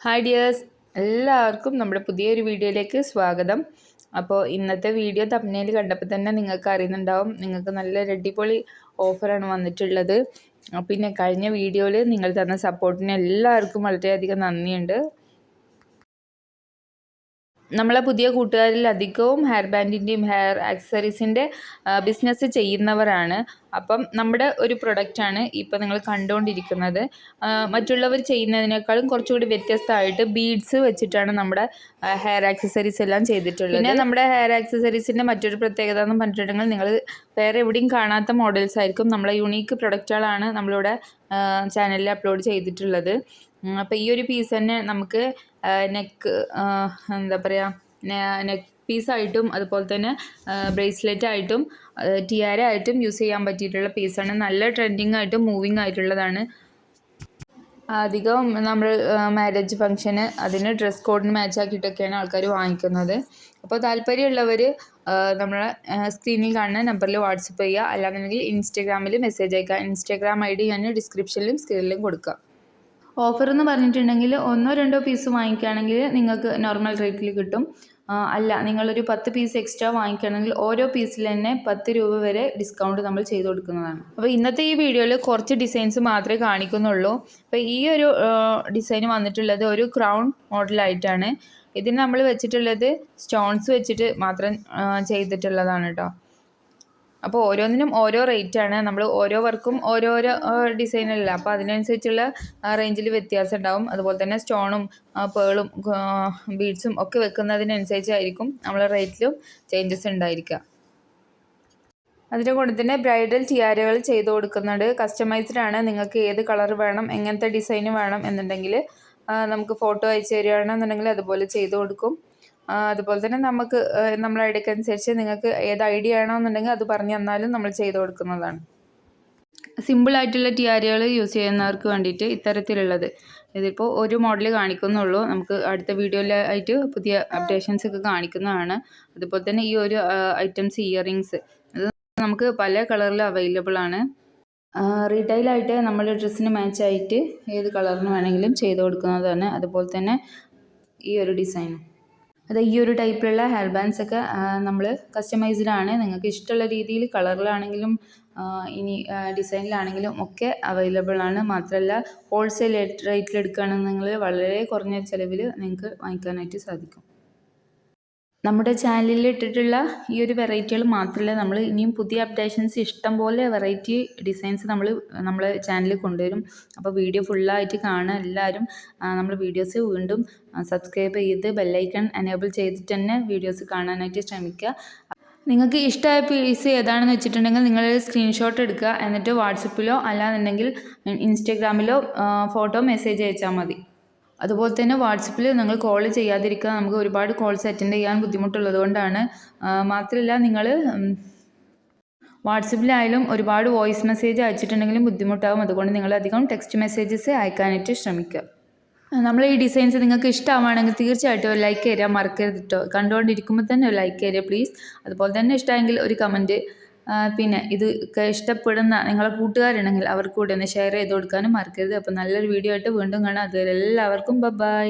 Hi dears, എല്ലാവർക്കും നമ്മുടെ പുതിയൊരു വീഡിയോയിലേക്ക് സ്വാഗതം. അപ്പോൾ ഇന്നത്തെ വീഡിയോ തമ്പനയിൽ കണ്ടപ്പോൾ തന്നെ നിങ്ങൾക്ക് അറിയുന്നുണ്ടാവും, നിങ്ങൾക്ക് നല്ലൊരു അടിപൊളി ഓഫറാണ് വന്നിട്ടുള്ളത്. പിന്നെ കഴിഞ്ഞ വീഡിയോയിൽ നിങ്ങൾ തന്ന സപ്പോർട്ടിന് എല്ലാവർക്കും വളരെയധികം നന്ദിയുണ്ട്. നമ്മളെ പുതിയ കൂട്ടുകാരിൽ അധികവും ഹെയർ ബാൻഡിൻ്റെയും ഹെയർ ആക്സസറീസിൻ്റെ ബിസിനസ് ചെയ്യുന്നവരാണ്. അപ്പം നമ്മുടെ ഒരു പ്രൊഡക്റ്റാണ് ഇപ്പോൾ നിങ്ങൾ കണ്ടുകൊണ്ടിരിക്കുന്നത്. മറ്റുള്ളവർ ചെയ്യുന്നതിനേക്കാളും കുറച്ചുകൂടി വ്യത്യസ്തമായിട്ട് ബീഡ്സ് വെച്ചിട്ടാണ് നമ്മുടെ ഹെയർ ആക്സസറീസ് എല്ലാം ചെയ്തിട്ടുള്ളത്. പിന്നെ നമ്മുടെ ഹെയർ ആക്സസറീസിൻ്റെ മറ്റൊരു പ്രത്യേകത എന്ന് പറഞ്ഞിട്ടുണ്ടെങ്കിൽ നിങ്ങൾ വേറെ എവിടെയും കാണാത്ത മോഡൽസ് ആയിരിക്കും. നമ്മളെ യുണീക്ക് പ്രൊഡക്റ്റുകളാണ് നമ്മളിവിടെ ചാനലിൽ അപ്ലോഡ് ചെയ്തിട്ടുള്ളത്. അപ്പോൾ ഈ ഒരു പീസ് തന്നെ നമുക്ക് നെക്ക് എന്താ പറയുക നെക്ക് പീസായിട്ടും അതുപോലെ തന്നെ ബ്രേസ്ലെറ്റ് ആയിട്ടും ടിയാര ആയിട്ടും യൂസ് ചെയ്യാൻ പറ്റിയിട്ടുള്ള പീസാണ്. നല്ല ട്രെൻഡിങ് ആയിട്ടും മൂവിങ് ആയിട്ടുള്ളതാണ്. അധികം നമ്മൾ മാരേജ് ഫംഗ്ഷന് അതിന് ഡ്രസ് കോഡിന് മാച്ച് ആക്കിയിട്ടൊക്കെയാണ് ആൾക്കാർ വാങ്ങിക്കുന്നത്. അപ്പോൾ താല്പര്യമുള്ളവർ നമ്മളെ സ്ക്രീനിൽ കാണുന്ന നമ്പറിൽ വാട്സപ്പ് ചെയ്യുക, അല്ലാന്നുണ്ടെങ്കിൽ ഇൻസ്റ്റാഗ്രാമിൽ മെസ്സേജ് അയക്കുക. ഇൻസ്റ്റാഗ്രാം ID ഞാൻ ഡിസ്ക്രിപ്ഷനിലും സ്ക്രീനിലും കൊടുക്കുക. ഓഫർ എന്ന് പറഞ്ഞിട്ടുണ്ടെങ്കിൽ 1-2 പീസ് വാങ്ങിക്കുകയാണെങ്കിൽ നിങ്ങൾക്ക് നോർമൽ റേറ്റിൽ കിട്ടും. അല്ല, നിങ്ങളൊരു 10 പീസ് എക്സ്ട്രാ വാങ്ങിക്കുകയാണെങ്കിൽ ഓരോ പീസിൽ തന്നെ 10 രൂപ വരെ ഡിസ്കൗണ്ട് നമ്മൾ ചെയ്ത് കൊടുക്കുന്നതാണ്. അപ്പോൾ ഇന്നത്തെ ഈ വീഡിയോയിൽ കുറച്ച് ഡിസൈൻസ് മാത്രമേ കാണിക്കുന്നുള്ളൂ. അപ്പോൾ ഈ ഒരു ഡിസൈൻ വന്നിട്ടുള്ളത് ഒരു ക്രൗൺ മോഡലായിട്ടാണ്. ഇതിന് നമ്മൾ വെച്ചിട്ടുള്ളത് സ്റ്റോൺസ് വെച്ചിട്ട് മാത്രം ചെയ്തിട്ടുള്ളതാണ് കേട്ടോ. അപ്പോൾ ഓരോന്നിനും ഓരോ റേറ്റാണ്. നമ്മൾ ഓരോ വർക്കും ഓരോരോ ഡിസൈനല്ല, അപ്പോൾ അതിനനുസരിച്ചുള്ള റേഞ്ചിൽ വ്യത്യാസം ഉണ്ടാവും. അതുപോലെ തന്നെ സ്റ്റോണും പേളും ബീഡ്സും ഒക്കെ വെക്കുന്നതിനനുസരിച്ചായിരിക്കും നമ്മളെ റേറ്റിലും ചേഞ്ചസ് ഉണ്ടായിരിക്കുക. അതിൻ്റെ കൂടെ തന്നെ ബ്രൈഡൽ ടിയാരകൾ ചെയ്ത് കൊടുക്കുന്നുണ്ട്. കസ്റ്റമൈസ്ഡ് ആണ്. നിങ്ങൾക്ക് ഏത് കളർ വേണം, എങ്ങനത്തെ ഡിസൈൻ വേണം എന്നുണ്ടെങ്കിൽ നമുക്ക് ഫോട്ടോ അയച്ചു തരികയാണെന്നുണ്ടെങ്കിൽ അതുപോലെ ചെയ്ത് കൊടുക്കും. അതുപോലെ തന്നെ നമുക്ക് നമ്മളെ ഐഡിയക്ക് അനുസരിച്ച് നിങ്ങൾക്ക് ഏത് ഐഡിയ ആണോന്നുണ്ടെങ്കിൽ അത് പറഞ്ഞു തന്നാലും നമ്മൾ ചെയ്ത് കൊടുക്കുന്നതാണ്. സിമ്പിളായിട്ടുള്ള ടിയാരകൾ യൂസ് ചെയ്യുന്നവർക്ക് വേണ്ടിയിട്ട് ഇത്തരത്തിലുള്ളത് ഇതിപ്പോൾ ഒരു മോഡൽ കാണിക്കുന്നുള്ളൂ. നമുക്ക് അടുത്ത വീഡിയോയിലായിട്ട് പുതിയ അപ്ഡേഷൻസ് ഒക്കെ കാണിക്കുന്നതാണ്. അതുപോലെ തന്നെ ഈ ഒരു ഐറ്റംസ് ഇയറിങ്സ് ഇത് നമുക്ക് പല കളറിൽ അവൈലബിൾ ആണ്. റീറ്റെയിലായിട്ട് നമ്മൾ ഡ്രസ്സിന് മാച്ചായിട്ട് ഏത് കളറിന് വേണമെങ്കിലും ചെയ്ത് കൊടുക്കുന്നതാണ്. അതുപോലെ തന്നെ ഈ ഒരു ഡിസൈനും ഈ ഒരു ടൈപ്പിലുള്ള ഹെയർ ബാൻഡ്സ് ഒക്കെ നമ്മൾ കസ്റ്റമൈസ്ഡ് ആണ്. നിങ്ങൾക്ക് ഇഷ്ടമുള്ള രീതിയിൽ കളറിലാണെങ്കിലും ഇനി ഡിസൈനിലാണെങ്കിലും ഒക്കെ അവൈലബിൾ ആണ്. മാത്രമല്ല ഹോൾസെയിൽ റേറ്റിൽ എടുക്കുകയാണെന്നുണ്ടെങ്കിൽ വളരെ കുറഞ്ഞ ചിലവിൽ നിങ്ങൾക്ക് വാങ്ങിക്കാനായിട്ട് സാധിക്കും. നമ്മുടെ ചാനലിൽ ഇട്ടിട്ടുള്ള ഈ ഒരു വെറൈറ്റികൾ മാത്രമല്ല, നമ്മൾ ഇനിയും പുതിയ അപ്ഡേഷൻസ് ഇഷ്ടം പോലെ വെറൈറ്റി ഡിസൈൻസ് നമ്മളെ ചാനലിൽ കൊണ്ടുവരും. അപ്പോൾ വീഡിയോ ഫുള്ളായിട്ട് കാണുക എല്ലാവരും. നമ്മൾ വീഡിയോസ് വീണ്ടും സബ്സ്ക്രൈബ് ചെയ്ത് ബെല്ലൈക്കൺ എനേബിൾ ചെയ്തിട്ട് തന്നെ വീഡിയോസ് കാണാനായിട്ട് ശ്രമിക്കുക. നിങ്ങൾക്ക് ഇഷ്ടമായ പീസ് ഏതാണെന്ന് വെച്ചിട്ടുണ്ടെങ്കിൽ നിങ്ങൾ സ്ക്രീൻഷോട്ട് എടുക്കുക, എന്നിട്ട് വാട്സപ്പിലോ അല്ലാന്നുണ്ടെങ്കിൽ ഇൻസ്റ്റാഗ്രാമിലോ ഫോട്ടോ മെസ്സേജ് അയച്ചാൽ മതി. അതുപോലെ തന്നെ വാട്സപ്പിൽ നിങ്ങൾ കോൾ ചെയ്യാതിരിക്കുക. നമുക്ക് ഒരുപാട് കോൾസ് അറ്റൻഡ് ചെയ്യാൻ ബുദ്ധിമുട്ടുള്ളത് കൊണ്ടാണ്. മാത്രമല്ല നിങ്ങൾ വാട്സപ്പിലായാലും ഒരുപാട് വോയിസ് മെസ്സേജ് അയച്ചിട്ടുണ്ടെങ്കിലും ബുദ്ധിമുട്ടാകും. അതുകൊണ്ട് നിങ്ങൾ അധികം ടെക്സ്റ്റ് മെസ്സേജസ് അയക്കാനായിട്ട് ശ്രമിക്കുക. നമ്മൾ ഈ ഡിസൈൻസ് നിങ്ങൾക്ക് ഇഷ്ടമാണെങ്കിൽ തീർച്ചയായിട്ടും ഒരു ലൈക്ക് തരാൻ മറക്കരുത് കേട്ടോ. കണ്ടുകൊണ്ടിരിക്കുമ്പോൾ തന്നെ ഒരു ലൈക്ക് തരിക പ്ലീസ്. അതുപോലെ തന്നെ ഇഷ്ടമെങ്കിൽ ഒരു കമൻറ്റ്. പിന്നെ ഇത് ഇഷ്ടപ്പെടുന്ന നിങ്ങളെ കൂട്ടുകാരുണ്ടെങ്കിൽ അവർക്ക് കൂടെ ഒന്ന് ഷെയർ ചെയ്ത് കൊടുക്കാനും മറക്കരുത്. അപ്പോൾ നല്ലൊരു വീഡിയോ ആയിട്ട് വീണ്ടും കാണാം. അതുവരെ എല്ലാവർക്കും ബൈ.